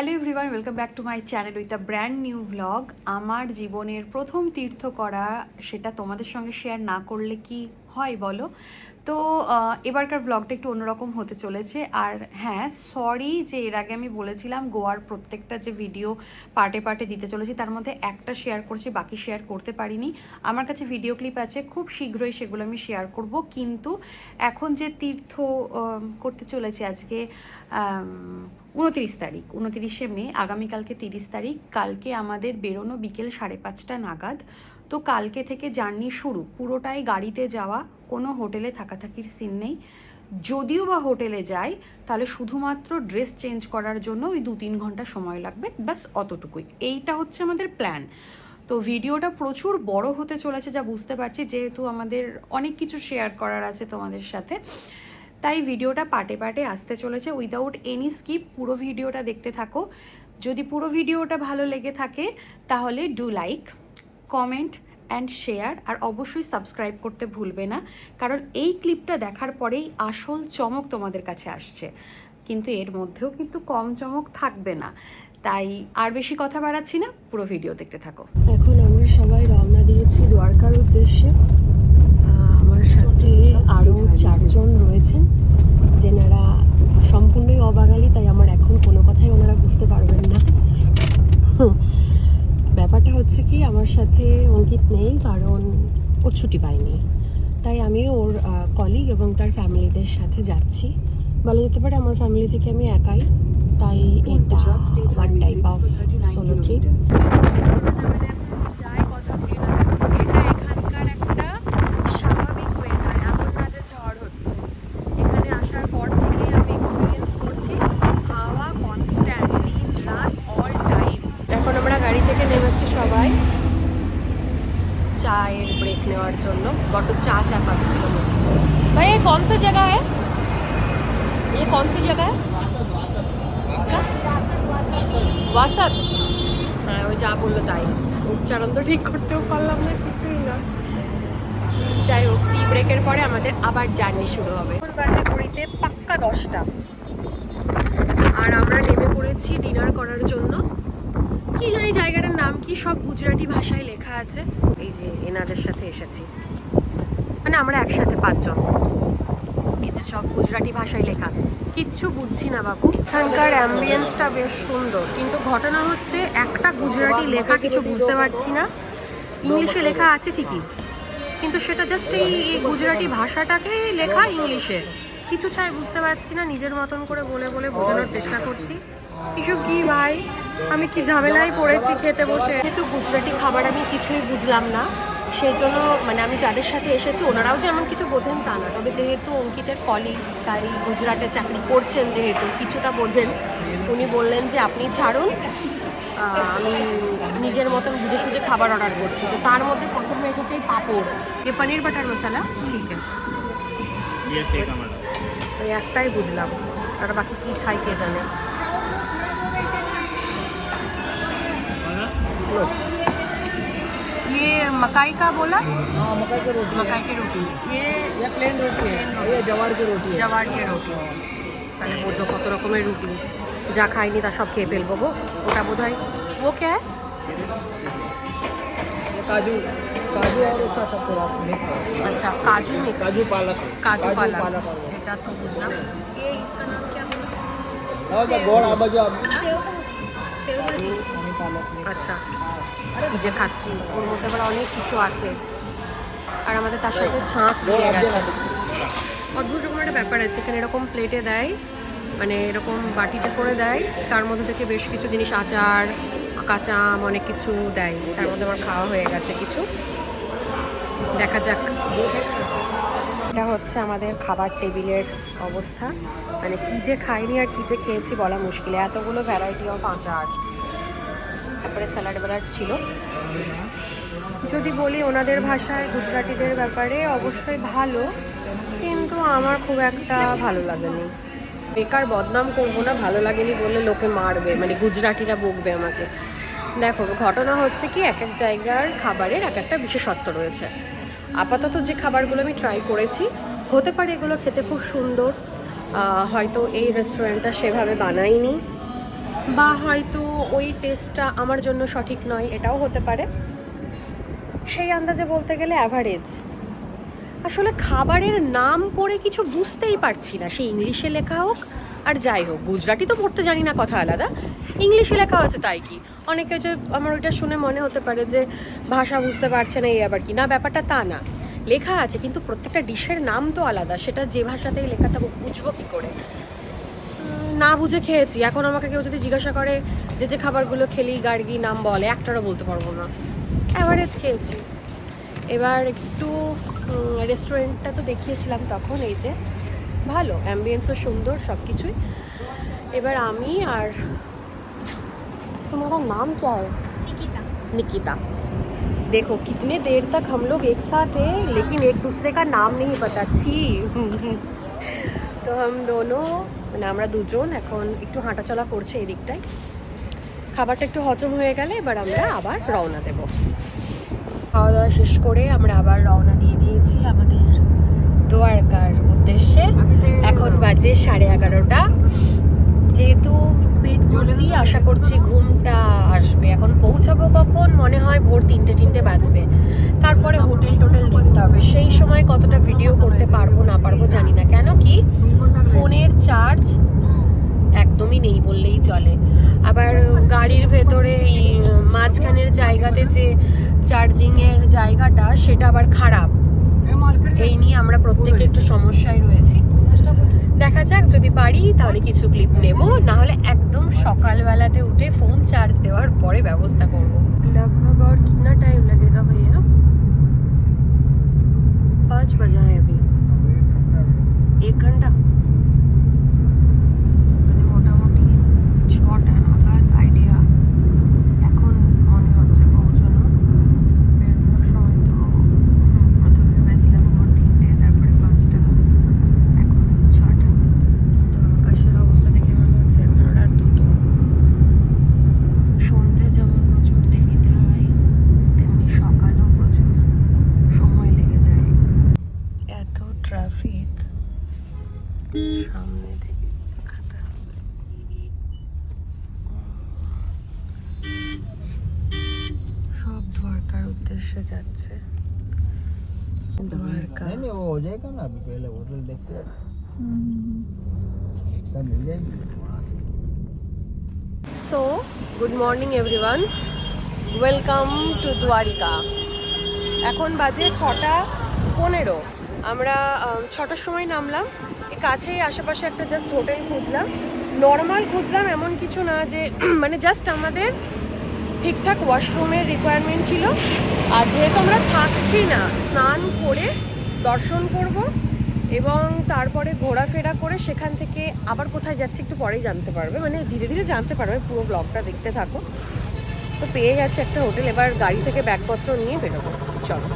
Hello everyone, welcome back to my channel with a brand new vlog. আমার জীবনের প্রথম তীর্থ করা, সেটা তোমাদের সঙ্গে শেয়ার না করলে কি হয় বলো। তো এবারকার ব্লগটা একটু অন্যরকম হতে চলেছে। আর হ্যাঁ, সরি যে এর আগে আমি বলেছিলাম গোয়ার প্রত্যেকটা যে ভিডিও পার্টে পার্টে দিতে চলেছি তার মধ্যে একটা শেয়ার করেছি, বাকি শেয়ার করতে পারিনি। আমার কাছে ভিডিও ক্লিপ আছে, খুব শীঘ্রই সেগুলো আমি শেয়ার করব। কিন্তু এখন যে তীর্থ করতে চলেছি আজকে 29 তারিখ, 29শে মে, আগামীকালকে 30 তারিখ। কালকে আমাদের বেরোনো বিকেল 5:30 নাগাদ। তো কালকে থেকে জার্নি শুরু, পুরোটাই গাড়িতে যাওয়া, কোনো হোটেলে থাকাথাকির সিন নেই। যদিও বা হোটেলে যাই তাহলে শুধুমাত্র ড্রেস চেঞ্জ করার জন্য ওই 2-3 ঘন্টা সময় লাগবে, ব্যাস অতটুকুই। এইটা হচ্ছে আমাদের প্ল্যান। তো ভিডিওটা প্রচুর বড় হতে চলেছে যা বুঝতে পারছি, যেহেতু আমাদের অনেক কিছু শেয়ার করার আছে তোমাদের সাথে। তাই ভিডিওটা পার্টে পার্টে আসতে চলেছে উইদাউট এনি স্কিপ। পুরো ভিডিওটা দেখতে থাকো। যদি পুরো ভিডিওটা ভালো লেগে থাকে তাহলে do like, comment and share, আর অবশ্যই সাবস্ক্রাইব করতে ভুলবে না, কারণ এই ক্লিপটা দেখার পরেই আসল চমক তোমাদের কাছে আসছে। কিন্তু এর মধ্যেও কিন্তু কম চমক থাকবে না। তাই আর বেশি কথা বাড়াচ্ছি না, পুরো ভিডিও দেখতে থাকো। এখন আমরা সবাই রওনা দিয়েছি দ্বারকার উদ্দেশ্যে। আমার সাথে আরও 4 জন রয়েছেন, যেনারা সম্পূর্ণই অবাঙালি, তাই আমার এখন কোনো কথাই ওনারা বুঝতে পারবেন না। ব্যাপারটা হচ্ছে কি, আমার সাথে অঙ্কিত নেই কারণ ও ছুটি পায়নি, তাই আমি ওর কলিগ এবং তার ফ্যামিলিদের সাথে যাচ্ছি। বলা যেতে পারে আমার ফ্যামিলি থেকে আমি একাই, তাই এটা one type of solo trip. গাড়ি থেকে নেমেছি সবাই চায়ের ব্রেক নেওয়ার জন্য। বড্ড চা পাচ্ছিল। ভাই ये कौन सी जगह है? ये कौन सी जगह है? वासद। হ্যাঁ, ওই যা বললো তাই, উচ্চারণ তো ঠিক করতেও পারলাম না, কিছুই না। যাই হোক, টি ব্রেকের পরে আমাদের আবার জার্নি শুরু হবে। বাজে ঘড়িতে পাক্কা 10টা, আর আমরা নেমে পড়েছি ডিনার করার জন্য। কি জানি জায়গাটার নাম কি, সব গুজরাটি ভাষায় লেখা আছে। এই যে এনাদের সাথে এসেছি, মানে আমরা একসাথে 5 জন। এতে সব গুজরাটি ভাষায় লেখা, কিচ্ছু বুঝছি না বাবু। এখানকার অ্যাম্বিয়েন্সটা বেশ সুন্দর, কিন্তু ঘটনা হচ্ছে একটা গুজরাটি লেখা কিছু বুঝতে পারছি না। ইংলিশে লেখা আছে ঠিকই, কিন্তু সেটা জাস্ট এই গুজরাটি ভাষাটাকে লেখা ইংলিশে, কিছু চাই বুঝতে পারছি না। নিজের মতন করে বলে বলে বোঝানোর চেষ্টা করছি। এসব কি ভাই, আমি কি ঝামেলায় পড়েছি খেতে বসে। যেহেতু গুজরাটি খাবার আমি কিছুই বুঝলাম না, সেই জন্য মানে আমি যাদের সাথে এসেছি ওনারাও যে এমন কিছু বোঝেন তা না, তবে যেহেতু অঙ্কিতের কলিগ, তাই গুজরাটে চাকরি করছেন যেহেতু কিছুটা বোঝেন, উনি বললেন যে আপনি ছাড়ুন, আমি নিজের মতন বুঝে সুঝে খাবার অর্ডার করছি। তো তার মধ্যে প্রথমে রেখেছে এই পাঁপড়, এ পনির বাটার মশলা, ঠিক আছে, ওই একটাই বুঝলাম, আর বাকি কী ছাই কে জানে। ये मकाई का बोला? हाँ, मकाई की रोटी। मकाई की रोटी, ये प्लेन रोटी है, ये जवार की रोटी है। জওয়ার কে রুটি। তাহলে বোঝো কত রকমের রুটি, যা খাইনি তা সব খেয়ে ফেলবো গো। ওটা বোধ হয় ও কে? ये काजू काजू और उसका सब पूरा मिक्स है। আচ্ছা, কাজু মিক্স, काजू पालक। কাজু পালক, पालक এটা তো বুঝলাম। ये इसका नाम क्या है? और क्या गोड़ आ बजा সেও ভাজি। पालक। আচ্ছা, এই যে খাচ্ছি, ওর মধ্যে আবার অনেক কিছু আছে, আর আমাদের তার সাথে ছাঁচ দিয়ে গেছে। অদ্ভুত রকম একটা ব্যাপার আছে এখানে, এরকম প্লেটে দেয়, মানে এরকম বাটিতে করে দেয়, তার মধ্যে থেকে বেশ কিছু জিনিস, আচার, কাঁচা আম, অনেক কিছু দেয়। তার মধ্যে আমার খাওয়া হয়ে গেছে কিছু, দেখা যাক। এটা হচ্ছে আমাদের খাবার টেবিলের অবস্থা, মানে কী যে খাইনি আর কী যে খেয়েছি বলা মুশকিল, এতগুলো ভ্যারাইটি অফ আচার, তারপরে স্যালাড ব্যালাড ছিল। যদি বলি ওনাদের ভাষায় গুজরাটিদের ব্যাপারে, অবশ্যই ভালো, কিন্তু আমার খুব একটা ভালো লাগেনি। বেকার বদনাম করবো না, ভালো লাগেনি বললে লোকে মারবে, মানে গুজরাটিরা বকবে আমাকে। দেখো ঘটনা হচ্ছে কি, এক এক জায়গার খাবারের এক একটা বিশেষত্ব রয়েছে। আপাতত যে খাবারগুলো আমি ট্রাই করেছি, হতে পারে এগুলো খেতে খুব সুন্দর, হয়তো এই রেস্টুরেন্টটা সেভাবে বানায়নি, বা হয়তো ওই টেস্টটা আমার জন্য সঠিক নয়, এটাও হতে পারে। সেই আন্দাজে বলতে গেলে অ্যাভারেজ। আসলে খাবারের নাম পড়ে কিছু বুঝতেই পারছি না, সে ইংলিশে লেখা হোক আর যাই হোক। গুজরাটি তো পড়তে জানি না, কথা আলাদা, ইংলিশে লেখা আছে তাই কি। অনেকে যে আমার ওইটা শুনে মনে হতে পারে যে ভাষা বুঝতে পারছে না, এই আবার কি না, ব্যাপারটা তা না। লেখা আছে কিন্তু প্রত্যেকটা ডিশের নাম তো আলাদা, সেটা যে ভাষাতেই লেখা থাকুক বুঝবো কী করে? না বুঝে খেয়েছি। এখন আমাকে কেউ যদি জিজ্ঞাসা করে যে যে খাবারগুলো খেলি গার্গি নাম বলে, একটারও বলতে পারবো না। অ্যাভারেজ খেয়েছি। এবার একটু রেস্টুরেন্টটা তো দেখিয়েছিলাম তখন, এই যে ভালো, অ্যাম্বিয়েন্সও সুন্দর, সব কিছুই। এবার আমি আর तुम्हारा नाम क्या है? निकिता। देखो कितने देर तक हम लोग एक साथ हैं लेकिन एक दूसरे का नाम नहीं पता। छी তো हम दोनों মানে আমরা দুজন এখন একটু হাঁটাচলা করছে এই দিকটায়। খাবারটা একটু হজম হয়ে গেলে এবার আমরা আবার রওনা দেব। খাওয়া দাওয়া শেষ করে আমরা আবার রওনা দিয়ে দিয়েছি আমাদের দ্বারকার উদ্দেশ্যে। এখন বাজে 11:30। যেহেতু পেট ভর্তি, আশা করছি ঘুমটা আসবে। এখন পৌঁছাবো কখন? মনে হয় ভোর 3টে বাজবে। তারপরে হোটেল টোটেল দেখতে হবে। সেই সময় কতটা ভিডিও করতে পারবো না পারবো জানি না, কেন কি ফোনের চার্জ একদমই নেই বললেই চলে। আবার গাড়ির ভেতরে মাঝখানের জায়গাতে যে চার্জিংয়ের জায়গাটা সেটা আবার খারাপ। এই নিয়ে আমরা প্রত্যেকে একটু সমস্যায় রয়েছি। দেখা যাক, যদি পারি তাহলে কিছু ক্লিপ নেব, না হলে একদম সকালবেলাতে উঠে ফোন চার্জ দেওয়ার পরে ব্যবস্থা করব। लगभग और कितना टाइम लगेगा भैया? 5 बजा है अभी। 1 घंटा মানে মোটামুটি 6টা নাগাদ আইডিয়া এখন মনে হচ্ছে পৌঁছানো। বেরোনোর সময় তো প্রথমে ভেবেছিলাম ভোর 3টে, তারপরে 5টা, এখন 6টা। কিন্তু আকাশের অবস্থা দেখে মনে হচ্ছে এখন রাত 2টো। সন্ধে যেমন প্রচুর দেরিতে হয়, তেমনি সকালেও প্রচুর সময় লেগে যায়। এত ট্রাফিক, সামনে থেকে দেখাতে হবে। সব দ্বারকার উদ্দেশ্যে যাচ্ছে। द्वारका नहीं नहीं वो हो जाएगा ना, अभी पहले होटल देखते हैं, सब मिल जाएगी वहाँ से। So good morning everyone, welcome to Dwarika. এখন বাজে 6:15। আমরা 6টার সময় নামলাম। এই কাছেই আশেপাশে একটা জাস্ট হোটেল খুঁজলাম, নর্মাল খুঁজলাম, এমন কিছু না যে মানে জাস্ট আমাদের ঠিকঠাক ওয়াশরুমের রিকোয়ারমেন্ট ছিল। আর যেহেতু আমরা থাকছি না, স্নান করে দর্শন করব এবং তারপরে ঘোরাফেরা করে সেখান থেকে আবার কোথায় যাচ্ছি একটু পরেই জানতে পারবে, মানে ধীরে ধীরে জানতে পারবে, পুরো ব্লগটা দেখতে থাকো। তো পেয়ে গেছে একটা হোটেল, এবার গাড়ি থেকে ব্যাগপত্র নিয়ে বেরোবো, চলো।